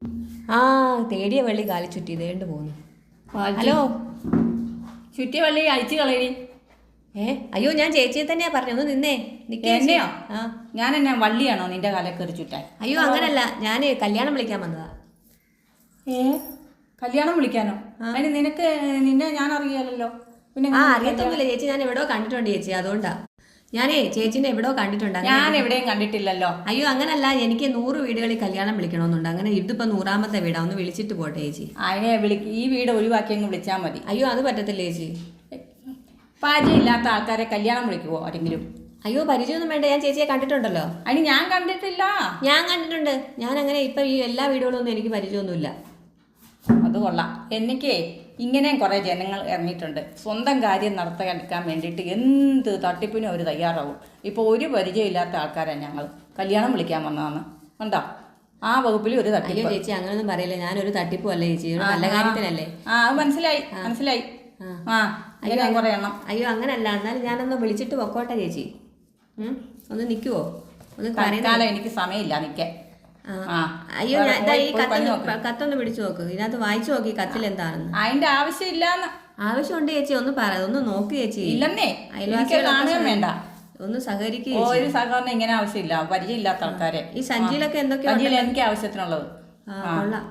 ആ തേടിയ വള്ളി കാലി ചുറ്റി ഇതേണ്ട് പോകുന്നു. ഹലോ, ചുറ്റിയ വള്ളി അഴിച്ചു കളയടി. അയ്യോ ഞാൻ ചേച്ചിയെ തന്നെയാ പറഞ്ഞു, ഒന്ന് നിന്നേ. എന്നെയോ? ഞാൻ എന്നാ വള്ളിയാണോ നിന്റെ കാലം കയറി ചുറ്റാൻ? അയ്യോ അങ്ങനല്ല, ഞാൻ കല്യാണം വിളിക്കാൻ വന്നതാ. കല്യാണം വിളിക്കാനോ? അതിന് നിന്നെ ഞാൻ അറിയാലല്ലോ. പിന്നെ അറിയത്തൊന്നുമില്ല ചേച്ചി, ഞാൻ എവിടെയോ കണ്ടിട്ടുണ്ട് ചേച്ചി, അതുകൊണ്ടാ. ഞാനേ ചേച്ചിനെ എവിടെയോ കണ്ടിട്ടുണ്ട്. ഞാൻ എവിടെയും കണ്ടിട്ടില്ലല്ലോ. അയ്യോ അങ്ങനല്ല, എനിക്ക് 100 വീടുകളിൽ കല്യാണം വിളിക്കണമെന്നുണ്ട്. അങ്ങനെ ഇതിപ്പോ 100ാമത്തെ വീടാ, ഒന്ന് വിളിച്ചിട്ട് പോട്ടെ ചേച്ചി. അതിനെ ഈ വീട് ഒഴിവാക്കി അങ്ങ് വിളിച്ചാൽ മതി. അയ്യോ അത് പറ്റത്തില്ല ചേച്ചി. പരിചയമില്ലാത്ത ആൾക്കാരെ കല്യാണം വിളിക്കുവോ ആരെങ്കിലും? അയ്യോ പരിചയമൊന്നും വേണ്ട, ഞാൻ ചേച്ചിയെ കണ്ടിട്ടുണ്ടല്ലോ. അതിന് ഞാൻ കണ്ടിട്ടില്ല. ഞാൻ കണ്ടിട്ടുണ്ട്. ഞാൻ അങ്ങനെ ഇപ്പൊ ഈ എല്ലാ വീടുകളൊന്നും എനിക്ക് പരിചയമൊന്നുമില്ല. അത് കൊള്ളാം. എനിക്ക് ഇങ്ങനെയും കുറേ ജനങ്ങൾ ഇറങ്ങിയിട്ടുണ്ട്. സ്വന്തം കാര്യം നടത്താൻ വേണ്ടിയിട്ട് എന്ത് തട്ടിപ്പിനും അവർ തയ്യാറാവും. ഇപ്പോൾ ഒരു പരിചയമില്ലാത്ത ആൾക്കാരാണ് ഞങ്ങൾ. കല്യാണം വിളിക്കാൻ വന്നതാണ് കണ്ടോ. ആ വകുപ്പിൽ ഒരു തട്ടിപ്പ്. അയ്യോ ചേച്ചി അങ്ങനൊന്നും പറയില്ല, ഞാനൊരു തട്ടിപ്പും അല്ലേ ചേച്ചി, നല്ല കാര്യത്തിനല്ലേ. അത് മനസ്സിലായി. അങ്ങനെ കുറേ എണ്ണം. അയ്യോ അങ്ങനല്ല, എന്നാലും ഞാനൊന്ന് വിളിച്ചിട്ട് പൊക്കോട്ടെ ചേച്ചി. ഒന്ന് നിൽക്കുവോ? ഒന്ന് കാലം എനിക്ക് സമയമില്ല നിൽക്കാൻ. അയ്യോ ഈ കത്തൊന്ന് പിടിച്ചു നോക്ക്, ഇതിനകത്ത് വായിച്ചു നോക്കി കത്തിൽ എന്താണെന്ന്. അതിന്റെ ആവശ്യമില്ലാന്ന്. ആവശ്യമുണ്ട് ചേച്ചി, ഒന്ന് പറ, ഒന്ന് നോക്ക് ചേച്ചി. ഇല്ലെന്നേ, കാണുകയും വേണ്ട. ഒന്ന് സഹകരിക്കുക. ഒരു സഹകരണം ഇങ്ങനെ ആവശ്യമില്ല, പരിചയമില്ലാത്ത ആൾക്കാരെ. ഈ സഞ്ചിയിലൊക്കെ എന്തൊക്കെയാ? എനിക്ക് ആവശ്യത്തിനുള്ളത്. കൊള്ളാം.